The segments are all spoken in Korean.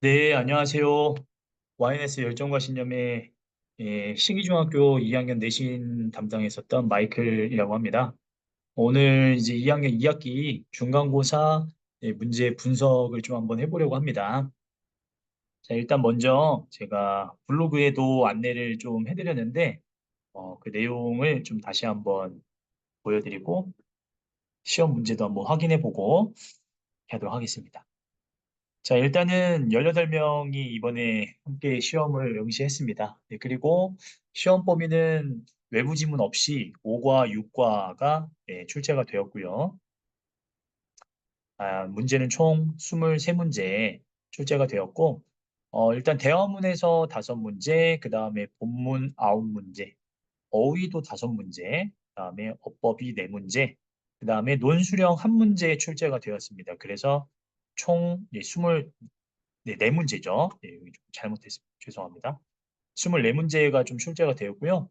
네, 안녕하세요. YNS 열정과 신념의 신기중학교 2학년 내신 담당했었던 마이클이라고 합니다. 오늘 이제 2학년 2학기 중간고사 문제 분석을 좀 한번 해보려고 합니다. 자, 일단 먼저 제가 블로그에도 안내를 좀 해드렸는데, 그 내용을 좀 다시 한번 보여드리고, 시험 문제도 한번 확인해보고 하도록 하겠습니다. 자, 일단은 18명이 이번에 함께 시험을 응시했습니다. 네, 그리고 시험 범위는 외부 지문 없이 5과 6과가 출제가 되었고요. 문제는 총 23문제 출제가 되었고, 일단 대화문에서 5문제, 그 다음에 본문 9문제, 어휘도 5문제, 그 다음에 어법이 4문제, 그 다음에 논수령 1문제 출제가 되었습니다. 그래서 총 4문제죠. 네, 여기 좀 잘못했습니다. 죄송합니다. 24문제가 좀 출제가 되었고요.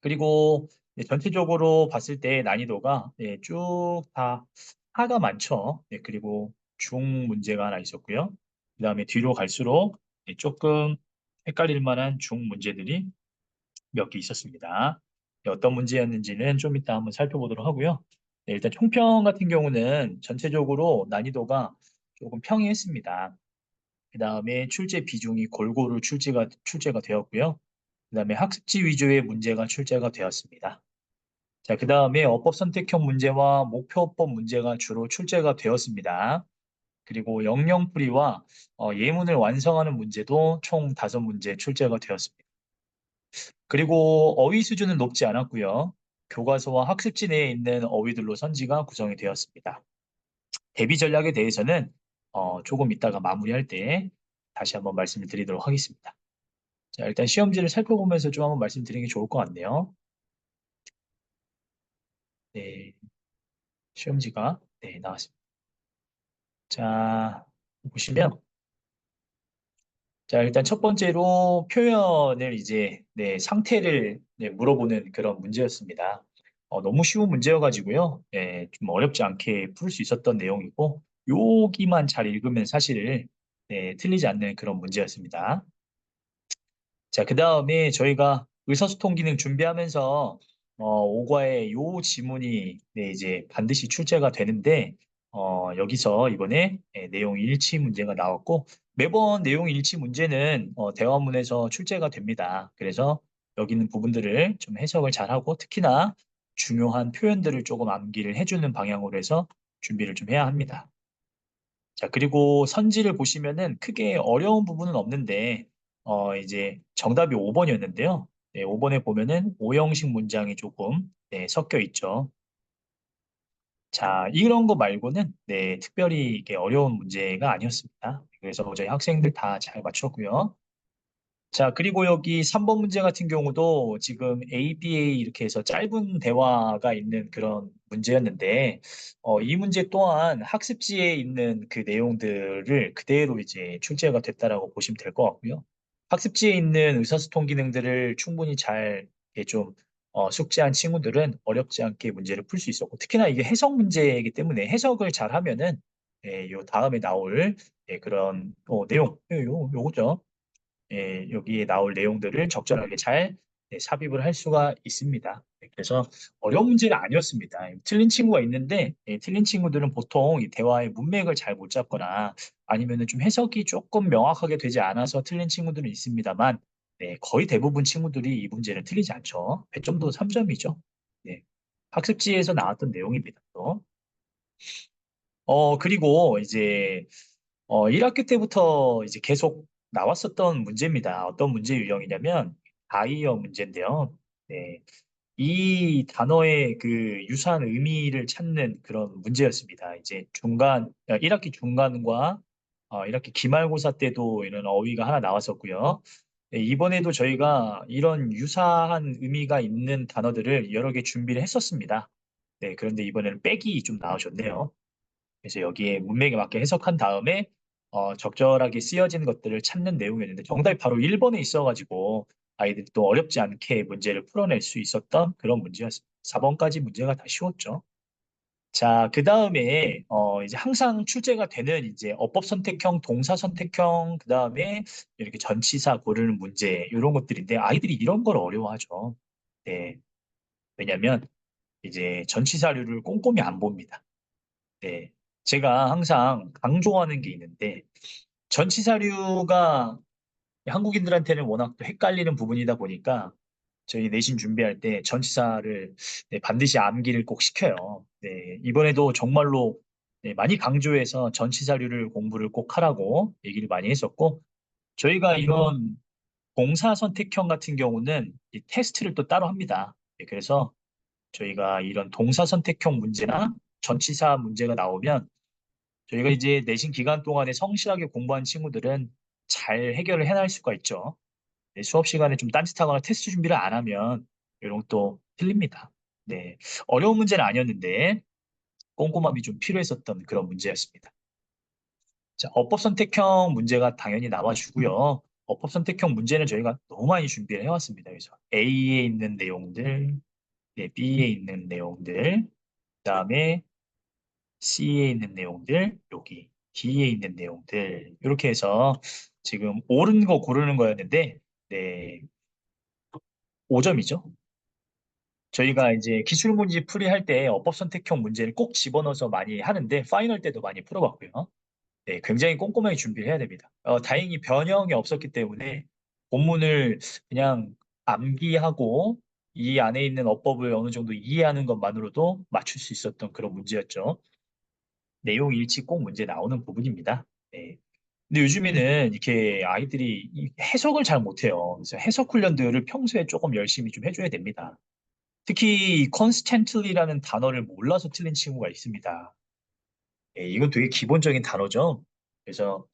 그리고 전체적으로 봤을 때 난이도가 쭉 다 하가 많죠. 그리고 중 문제가 하나 있었고요. 그 다음에 뒤로 갈수록 조금 헷갈릴 만한 중 문제들이 몇 개 있었습니다. 어떤 문제였는지는 좀 이따 한번 살펴보도록 하고요. 일단 총평 같은 경우는 전체적으로 난이도가 조금 평이했습니다. 그 다음에 출제 비중이 골고루 출제가 되었고요. 그 다음에 학습지 위주의 문제가 출제가 되었습니다. 자, 그 다음에 어법 선택형 문제와 목표어법 문제가 주로 출제가 되었습니다. 그리고 영영풀이와 예문을 완성하는 문제도 총 5문제 출제가 되었습니다. 그리고 어휘 수준은 높지 않았고요. 교과서와 학습지 내에 있는 어휘들로 선지가 구성이 되었습니다. 대비 전략에 대해서는 조금 이따가 마무리할 때 다시 한번 말씀을 드리도록 하겠습니다. 자, 일단 시험지를 살펴보면서 좀 한번 말씀드리는 게 좋을 것 같네요. 네, 시험지가 나왔습니다. 자, 보시면 자, 일단 첫 번째로 표현을 이제 상태를 물어보는 그런 문제였습니다. 너무 쉬운 문제여가지고요. 좀 어렵지 않게 풀 수 있었던 내용이고 여기만 잘 읽으면 사실 틀리지 않는 그런 문제였습니다. 자, 그 다음에 저희가 의사소통 기능 준비하면서 5과에 요 지문이 이제 반드시 출제가 되는데 여기서 이번에 내용 일치 문제가 나왔고 매번 내용 일치 문제는 대화문에서 출제가 됩니다. 그래서 여기 있는 부분들을 좀 해석을 잘하고 특히나 중요한 표현들을 조금 암기를 해주는 방향으로 해서 준비를 좀 해야 합니다. 자, 그리고 선지를 보시면은 크게 어려운 부분은 없는데, 이제 정답이 5번이었는데요. 5번에 보면은 오형식 문장이 조금 섞여 있죠. 자, 이런 거 말고는 특별히 이게 어려운 문제가 아니었습니다. 그래서 저희 학생들 다 잘 맞췄고요. 자, 그리고 여기 3번 문제 같은 경우도 지금 ABA 이렇게 해서 짧은 대화가 있는 그런 문제였는데, 이 문제 또한 학습지에 있는 그 내용들을 그대로 이제 출제가 됐다라고 보시면 될 것 같고요. 학습지에 있는 의사소통 기능들을 충분히 잘 이렇게 좀 숙지한 친구들은 어렵지 않게 문제를 풀 수 있었고, 특히나 이게 해석 문제이기 때문에 해석을 잘 하면은, 요 다음에 나올 그런 요거죠. 여기에 나올 내용들을 적절하게 잘 삽입을 할 수가 있습니다. 그래서 어려운 문제는 아니었습니다. 틀린 친구가 있는데 틀린 친구들은 보통 이 대화의 문맥을 잘 못 잡거나 아니면 좀 해석이 조금 명확하게 되지 않아서 틀린 친구들은 있습니다만 거의 대부분 친구들이 이 문제는 틀리지 않죠. 배점도 3점이죠. 학습지에서 나왔던 내용입니다. 또. 그리고 이제 1학기 때부터 이제 계속 나왔었던 문제입니다. 어떤 문제 유형이냐면 다이어 문제인데요. 네. 이 단어의 그 유사한 의미를 찾는 그런 문제였습니다. 이제 1학기 중간과 1학기 기말고사 때도 이런 어휘가 하나 나왔었고요. 이번에도 저희가 이런 유사한 의미가 있는 단어들을 여러 개 준비를 했었습니다. 그런데 이번에는 빽이 좀 나오셨네요. 그래서 여기에 문맥에 맞게 해석한 다음에 적절하게 쓰여진 것들을 찾는 내용이었는데 정답이 바로 1번에 있어가지고 아이들이 또 어렵지 않게 문제를 풀어낼 수 있었던 그런 문제였습니다. 4번까지 문제가 다 쉬웠죠. 자, 그 다음에, 이제 항상 출제가 되는 이제 어법 선택형, 동사 선택형, 그 다음에 이렇게 전치사 고르는 문제, 이런 것들인데, 아이들이 이런 걸 어려워하죠. 네. 왜냐면, 이제 전치사류를 꼼꼼히 안 봅니다. 네. 제가 항상 강조하는 게 있는데, 전치사류가 한국인들한테는 워낙 또 헷갈리는 부분이다 보니까, 저희 내신 준비할 때 전치사를 네, 반드시 암기를 꼭 시켜요. 네, 이번에도 정말로 네, 많이 강조해서 전치사류를 공부를 꼭 하라고 얘기를 많이 했었고, 저희가 이런 공사 선택형 같은 경우는 이 테스트를 또 따로 합니다. 네, 그래서 저희가 이런 동사 선택형 문제나 전치사 문제가 나오면 저희가 이제 내신 기간 동안에 성실하게 공부한 친구들은 잘 해결을 해낼 수가 있죠. 네, 수업 시간에 좀 딴짓하거나 테스트 준비를 안 하면 이런 것도 틀립니다. 네, 어려운 문제는 아니었는데 꼼꼼함이 좀 필요했었던 그런 문제였습니다. 자, 어법 선택형 문제가 당연히 나와주고요. 어법 선택형 문제는 저희가 너무 많이 준비를 해왔습니다. 그래서 A에 있는 내용들, 네, B에 있는 내용들, 그다음에 C에 있는 내용들, 여기 D에 있는 내용들 이렇게 해서 지금 옳은 거 고르는 거였는데, 네, 5점이죠. 저희가 이제 기출문제 풀이할 때 어법 선택형 문제를 꼭 집어넣어서 많이 하는데 파이널 때도 많이 풀어봤고요. 네, 굉장히 꼼꼼하게 준비를 해야 됩니다. 다행히 변형이 없었기 때문에 본문을 그냥 암기하고 이 안에 있는 어법을 어느 정도 이해하는 것만으로도 맞출 수 있었던 그런 문제였죠. 내용 일치 꼭 문제 나오는 부분입니다. 네. 근데 요즘에는 이렇게 아이들이 이 해석을 잘 못해요. 그래서 해석 훈련들을 평소에 조금 열심히 좀 해줘야 됩니다. 특히 이 constantly라는 단어를 몰라서 틀린 친구가 있습니다. 예, 이건 되게 기본적인 단어죠. 그래서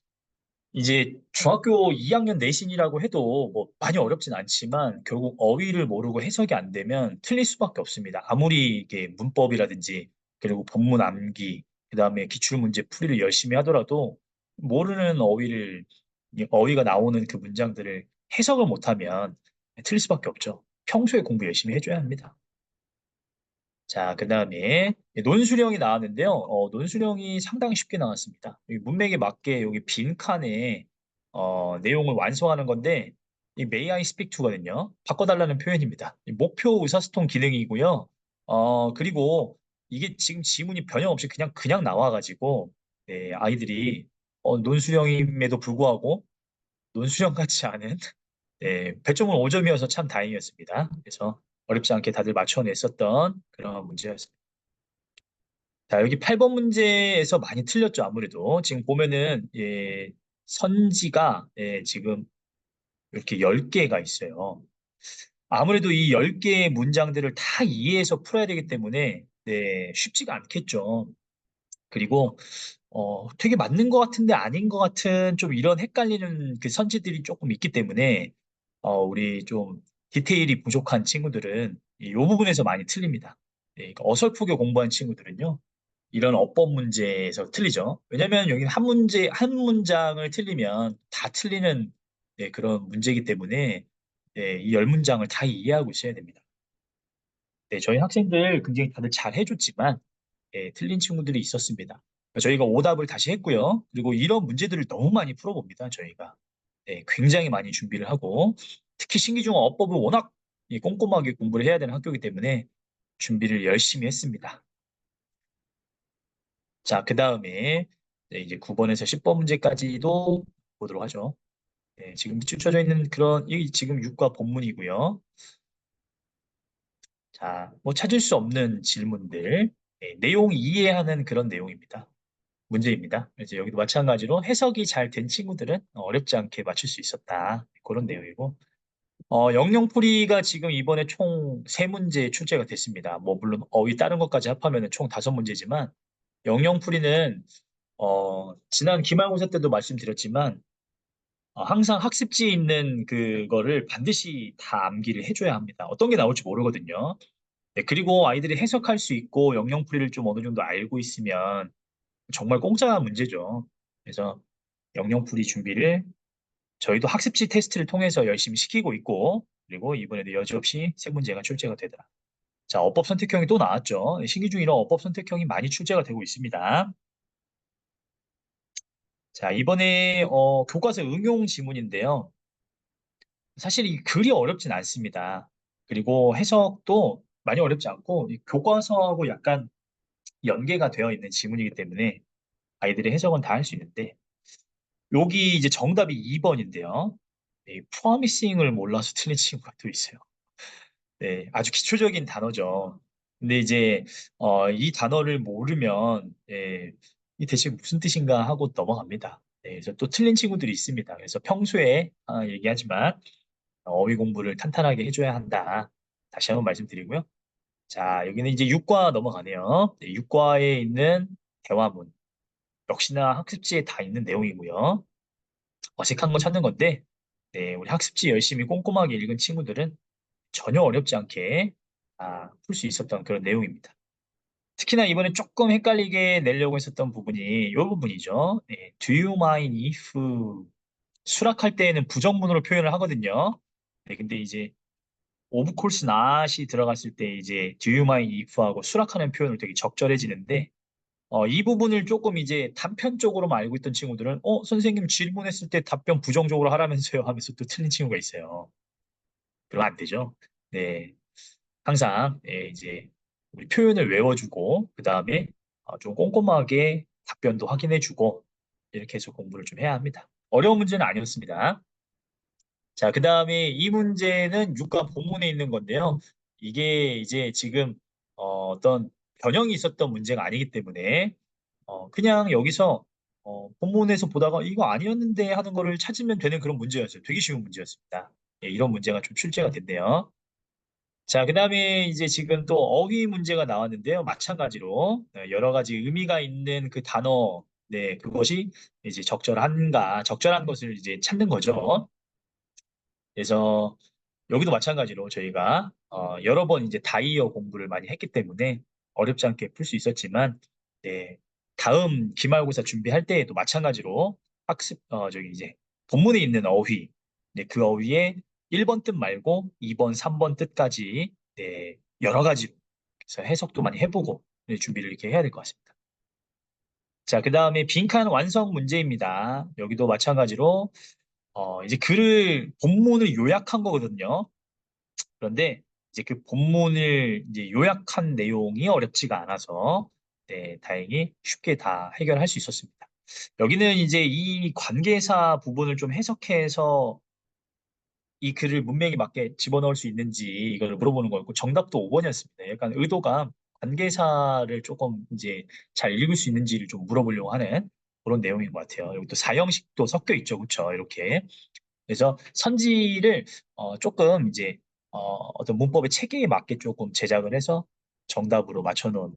이제 중학교 2학년 내신이라고 해도 뭐 많이 어렵진 않지만 결국 어휘를 모르고 해석이 안 되면 틀릴 수밖에 없습니다. 아무리 이게 문법이라든지 그리고 본문 암기, 그다음에 기출문제 풀이를 열심히 하더라도 모르는 어휘를 이 어휘가 나오는 그 문장들을 해석을 못하면 틀릴 수밖에 없죠. 평소에 공부 열심히 해줘야 합니다. 자, 그 다음에 논술형이 나왔는데요. 논술형이 상당히 쉽게 나왔습니다. 이 문맥에 맞게 여기 빈 칸에 내용을 완성하는 건데 이 May I speak to거든요. 바꿔달라는 표현입니다. 이 목표 의사소통 기능이고요. 그리고 이게 지금 지문이 변형 없이 그냥 나와가지고 네, 아이들이 논술형임에도 불구하고 논술형 같지 않은 배점은 5점이어서 참 다행이었습니다. 그래서 어렵지 않게 다들 맞춰냈었던 그런 문제였습니다. 자, 여기 8번 문제에서 많이 틀렸죠, 아무래도. 지금 보면은, 선지가, 지금 이렇게 10개가 있어요. 아무래도 이 10개의 문장들을 다 이해해서 풀어야 되기 때문에, 쉽지가 않겠죠. 그리고, 되게 맞는 것 같은데 아닌 것 같은 좀 이런 헷갈리는 그 선지들이 조금 있기 때문에, 우리 좀 디테일이 부족한 친구들은 이 부분에서 많이 틀립니다. 그러니까 어설프게 공부한 친구들은요, 이런 어법 문제에서 틀리죠. 왜냐면 여기 한 문제, 한 문장을 틀리면 다 틀리는 그런 문제이기 때문에 이 10문장을 다 이해하고 있어야 됩니다. 네, 저희 학생들 굉장히 다들 잘 해줬지만 틀린 친구들이 있었습니다. 저희가 오답을 다시 했고요. 그리고 이런 문제들을 너무 많이 풀어봅니다. 저희가. 굉장히 많이 준비를 하고 특히 신기중어 어법을 워낙 꼼꼼하게 공부를 해야 되는 학교이기 때문에 준비를 열심히 했습니다. 자, 그 다음에 이제 9번에서 10번 문제까지도 보도록 하죠. 지금 펼쳐져 있는 그런 이 지금 6과 본문이고요. 자, 뭐 찾을 수 없는 질문들, 내용 이해하는 그런 내용입니다. 문제입니다. 그래서 여기도 마찬가지로 해석이 잘 된 친구들은 어렵지 않게 맞출 수 있었다. 그런 내용이고, 영영풀이가 지금 이번에 총 3문제 출제가 됐습니다. 뭐 물론 어휘 다른 것까지 합하면 총 5문제지만 영영풀이는 지난 기말고사 때도 말씀드렸지만 항상 학습지에 있는 그거를 반드시 다 암기를 해줘야 합니다. 어떤 게 나올지 모르거든요. 네, 그리고 아이들이 해석할 수 있고 영영풀이를 좀 어느 정도 알고 있으면 정말 공짜한 문제죠. 그래서 영영풀이 준비를 저희도 학습지 테스트를 통해서 열심히 시키고 있고 그리고 이번에도 여지없이 세 문제가 출제가 되더라. 자, 어법 선택형이 또 나왔죠. 신기 중 이런 어법 선택형이 많이 출제가 되고 있습니다. 자, 이번에 교과서 응용 지문인데요. 사실 이 글이 어렵진 않습니다. 그리고 해석도 많이 어렵지 않고 이 교과서하고 약간 연계가 되어 있는 지문이기 때문에 아이들이 해석은 다 할 수 있는데 여기 이제 정답이 2번인데요. 이 promising을 몰라서 틀린 친구가 또 있어요. 네, 아주 기초적인 단어죠. 근데 이제 이 단어를 모르면 이 대체 무슨 뜻인가 하고 넘어갑니다. 네, 그래서 또 틀린 친구들이 있습니다. 그래서 평소에 얘기하지만 어휘 공부를 탄탄하게 해줘야 한다. 다시 한번 말씀드리고요. 자, 여기는 이제 육과 넘어가네요. 네, 육과에 있는 대화문. 역시나 학습지에 다 있는 내용이고요. 어색한 거 찾는 건데, 네, 우리 학습지 열심히 꼼꼼하게 읽은 친구들은 전혀 어렵지 않게 풀 수 있었던 그런 내용입니다. 특히나 이번에 조금 헷갈리게 내려고 했었던 부분이 이 부분이죠. 네, Do you mind if 수락할 때에는 부정문으로 표현을 하거든요. 네, 근데 이제 of course not이 들어갔을 때 이제 do you mind if하고 수락하는 표현으로 되게 적절해지는데 이 부분을 조금 이제 단편적으로만 알고 있던 친구들은 선생님 질문했을 때 답변 부정적으로 하라면서요 하면서 또 틀린 친구가 있어요. 그러면 안 되죠. 네. 항상 이제 우리 표현을 외워주고 그 다음에 좀 꼼꼼하게 답변도 확인해주고 이렇게 해서 공부를 좀 해야 합니다. 어려운 문제는 아니었습니다. 자, 그 다음에 이 문제는 육과 본문에 있는 건데요. 이게 이제 지금 어떤 변형이 있었던 문제가 아니기 때문에 그냥 여기서 본문에서 보다가 이거 아니었는데 하는 거를 찾으면 되는 그런 문제였어요. 되게 쉬운 문제였습니다. 예, 이런 문제가 좀 출제가 됐네요. 자, 그 다음에 이제 지금 또 어휘 문제가 나왔는데요. 마찬가지로 여러 가지 의미가 있는 그 단어, 네, 그것이 이제 적절한가, 적절한 것을 이제 찾는 거죠. 그래서 여기도 마찬가지로 저희가 여러 번 이제 다이어 공부를 많이 했기 때문에 어렵지 않게 풀 수 있었지만, 네, 다음 기말고사 준비할 때에도 마찬가지로 학습, 저기 이제 본문에 있는 어휘, 네, 그 어휘의 1번 뜻 말고 2번, 3번 뜻까지 네, 여러 가지로 그래서 해석도 많이 해보고 네, 준비를 이렇게 해야 될 것 같습니다. 자, 그 다음에 빈칸 완성 문제입니다. 여기도 마찬가지로 이제 글을 본문을 요약한 거거든요. 그런데 이제 그 본문을 이제 요약한 내용이 어렵지가 않아서 네, 다행히 쉽게 다 해결할 수 있었습니다. 여기는 이제 이 관계사 부분을 좀 해석해서 이 글을 문맥에 맞게 집어넣을 수 있는지 이걸 물어보는 거였고 정답도 5번이었습니다. 약간 의도가 관계사를 조금 이제 잘 읽을 수 있는지를 좀 물어보려고 하는 그런 내용인 것 같아요. 여기 또 사형식도 섞여 있죠, 그렇죠? 이렇게. 그래서 선지를 조금 이제 어떤 문법의 체계에 맞게 조금 제작을 해서 정답으로 맞춰놓은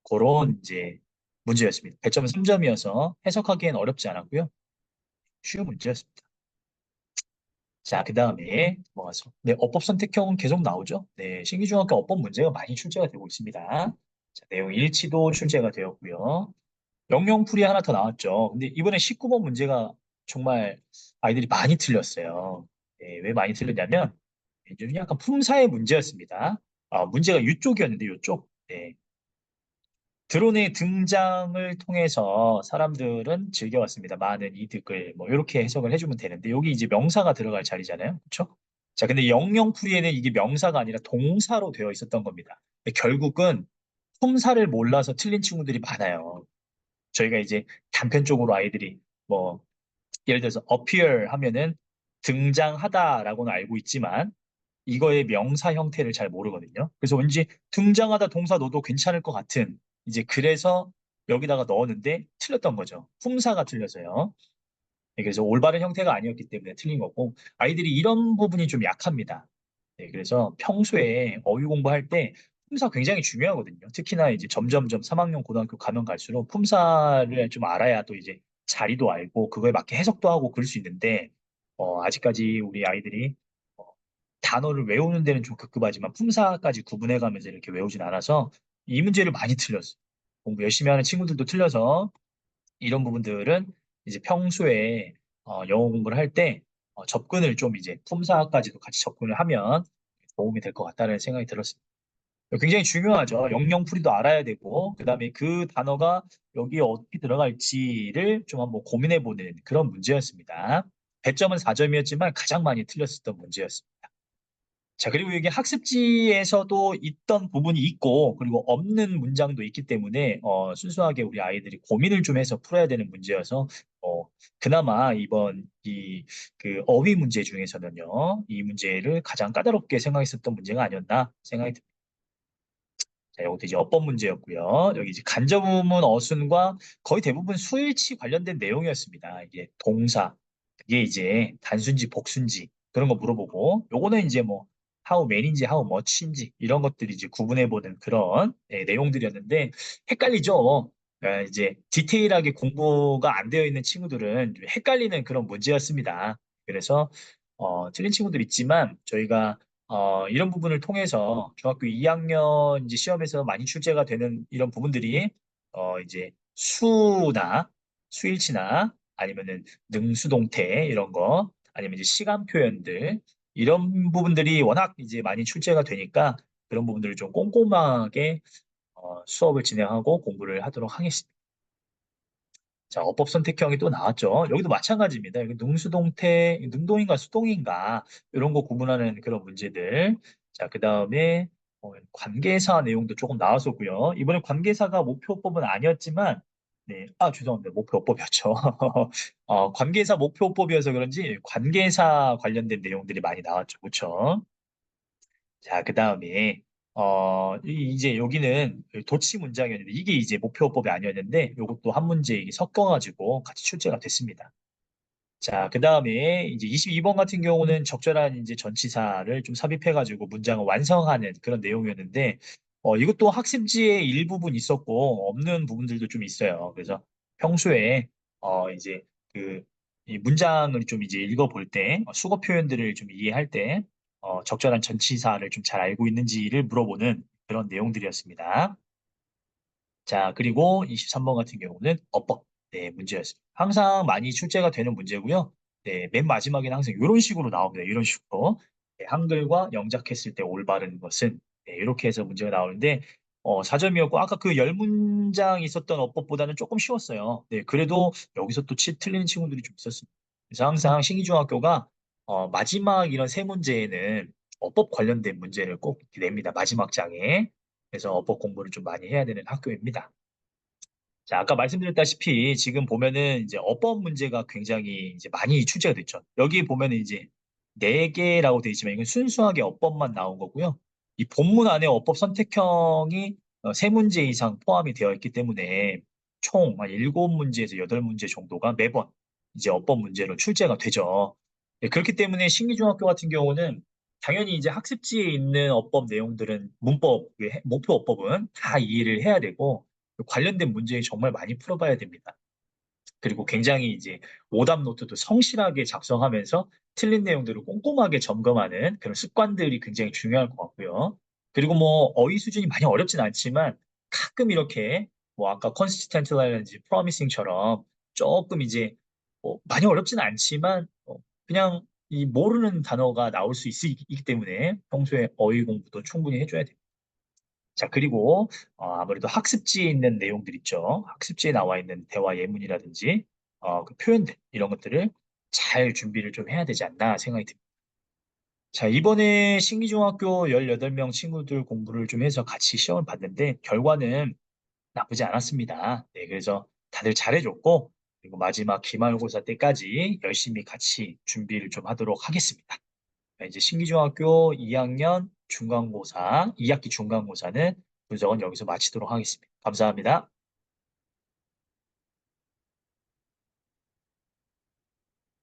그런 이제 문제였습니다. 배점은 3점이어서 해석하기엔 어렵지 않았고요. 쉬운 문제였습니다. 자, 그 다음에 뭐가서 네, 어법 선택형은 계속 나오죠. 네, 신기중학교 어법 문제가 많이 출제가 되고 있습니다. 자, 내용 일치도 출제가 되었고요. 영영풀이 하나 더 나왔죠. 근데 이번에 19번 문제가 정말 아이들이 많이 틀렸어요. 네, 왜 많이 틀렸냐면 좀 약간 품사의 문제였습니다. 문제가 이쪽이었는데 이쪽. 네. 드론의 등장을 통해서 사람들은 즐겨왔습니다. 많은 이득을 뭐 이렇게 해석을 해주면 되는데 여기 이제 명사가 들어갈 자리잖아요. 그렇죠? 자, 근데 영영풀이에는 이게 명사가 아니라 동사로 되어 있었던 겁니다. 근데 결국은 품사를 몰라서 틀린 친구들이 많아요. 저희가 이제 단편적으로 아이들이 뭐 예를 들어서 appear 하면은 등장하다라고는 알고 있지만 이거의 명사 형태를 잘 모르거든요. 그래서 왠지 등장하다 동사 넣어도 괜찮을 것 같은 이제 그래서 여기다가 넣었는데 틀렸던 거죠. 품사가 틀려서요. 네, 그래서 올바른 형태가 아니었기 때문에 틀린 거고 아이들이 이런 부분이 좀 약합니다. 네, 그래서 평소에 어휘 공부할 때 품사 굉장히 중요하거든요. 특히나 이제 점점점 3학년 고등학교 가면 갈수록 품사를 좀 알아야 또 이제 자리도 알고 그거에 맞게 해석도 하고 그럴 수 있는데 아직까지 우리 아이들이 어, 단어를 외우는 데는 좀 급급하지만 품사까지 구분해가면서 이렇게 외우진 않아서 이 문제를 많이 틀렸어요. 공부 열심히 하는 친구들도 틀려서 이런 부분들은 이제 평소에 영어 공부를 할 때 접근을 좀 이제 품사까지도 같이 접근을 하면 도움이 될 것 같다는 생각이 들었습니다. 굉장히 중요하죠. 영영풀이도 알아야 되고, 그 다음에 그 단어가 여기에 어떻게 들어갈지를 좀 한번 고민해보는 그런 문제였습니다. 배점은 4점이었지만 가장 많이 틀렸었던 문제였습니다. 자, 그리고 이게 학습지에서도 있던 부분이 있고, 그리고 없는 문장도 있기 때문에, 순수하게 우리 아이들이 고민을 좀 해서 풀어야 되는 문제여서, 어, 그나마 이번 그 어휘 문제 중에서는요, 이 문제를 가장 까다롭게 생각했었던 문제가 아니었나 생각이 듭니다. 자, 이것도 이제 어법 문제였고요. 여기 이제 간접음은 어순과 거의 대부분 수일치 관련된 내용이었습니다. 이게 동사, 이게 이제 단순지, 복순지 그런 거 물어보고, 요거는 이제 뭐 how many인지 how much인지 이런 것들이 이제 구분해보는 그런 내용들이었는데 헷갈리죠. 이제 디테일하게 공부가 안 되어 있는 친구들은 좀 헷갈리는 그런 문제였습니다. 그래서 틀린 친구들 있지만 저희가 이런 부분을 통해서 중학교 2학년 이제 시험에서 많이 출제가 되는 이런 부분들이 이제 수나 수일치나 아니면은 능수동태 이런 거 아니면 이제 시간 표현들 이런 부분들이 워낙 이제 많이 출제가 되니까 그런 부분들을 좀 꼼꼼하게 수업을 진행하고 공부를 하도록 하겠습니다. 자, 어법 선택형이 또 나왔죠. 여기도 마찬가지입니다. 여기 능수동태, 능동인가 수동인가 이런 거 구분하는 그런 문제들. 자, 그 다음에 관계사 내용도 조금 나왔었고요. 이번에 관계사가 목표법은 아니었지만, 네, 죄송합니다. 목표법이었죠. 관계사 목표법이어서 그런지 관계사 관련된 내용들이 많이 나왔죠. 그렇죠? 자, 그 다음에 이제 여기는 도치 문장이었는데 이게 이제 목표법이 아니었는데 이것도 한 문제 이게 섞어가지고 같이 출제가 됐습니다. 자, 그 다음에 이제 22번 같은 경우는 적절한 이제 전치사를 좀 삽입해가지고 문장을 완성하는 그런 내용이었는데 이것도 학습지에 일부분 있었고 없는 부분들도 좀 있어요. 그래서 평소에 이제 그 이 문장을 좀 이제 읽어볼 때 수거 표현들을 좀 이해할 때 적절한 전치사를 좀 잘 알고 있는지를 물어보는 그런 내용들이었습니다. 자, 그리고 23번 같은 경우는 어법 네, 문제였습니다. 항상 많이 출제가 되는 문제고요. 네, 맨 마지막에는 항상 이런 식으로 나옵니다. 이런 식으로. 네, 한글과 영작했을 때 올바른 것은 네, 이렇게 해서 문제가 나오는데 4점이었고 아까 그 10문장 있었던 어법보다는 조금 쉬웠어요. 네, 그래도 여기서 또 틀리는 친구들이 좀 있었습니다. 그래서 항상 신기중학교가 마지막 이런 세 문제에는 어법 관련된 문제를 꼭 이렇게 냅니다. 마지막 장에. 그래서 어법 공부를 좀 많이 해야 되는 학교입니다. 자, 아까 말씀드렸다시피 지금 보면은 이제 어법 문제가 굉장히 이제 많이 출제가 됐죠. 여기 보면은 이제 네 개라고 되어 있지만 이건 순수하게 어법만 나온 거고요. 이 본문 안에 어법 선택형이 세 문제 이상 포함이 되어 있기 때문에 총 한 일곱 문제에서 여덟 문제 정도가 매번 이제 어법 문제로 출제가 되죠. 네, 그렇기 때문에 신기중학교 같은 경우는 당연히 이제 학습지에 있는 어법 내용들은 문법, 목표 어법은 다 이해를 해야 되고 관련된 문제 정말 많이 풀어봐야 됩니다. 그리고 굉장히 이제 오답 노트도 성실하게 작성하면서 틀린 내용들을 꼼꼼하게 점검하는 그런 습관들이 굉장히 중요할 것 같고요. 그리고 뭐 어휘 수준이 많이 어렵진 않지만 가끔 이렇게 뭐 아까 consistent라든지 promising처럼 조금 이제 많이 어렵진 않지만 그냥 이 모르는 단어가 나올 수 있기 때문에 평소에 어휘 공부도 충분히 해줘야 됩니다. 자, 그리고 아무래도 학습지에 있는 내용들 있죠. 학습지에 나와 있는 대화 예문이라든지 그 표현들 이런 것들을 잘 준비를 좀 해야 되지 않나 생각이 듭니다. 자, 이번에 신기중학교 18명 친구들 공부를 좀 해서 같이 시험을 봤는데 결과는 나쁘지 않았습니다. 네, 그래서 다들 잘해줬고 그리고 마지막 기말고사 때까지 열심히 같이 준비를 좀 하도록 하겠습니다. 이제 신기중학교 2학년 중간고사, 2학기 중간고사는 분석은 여기서 마치도록 하겠습니다. 감사합니다.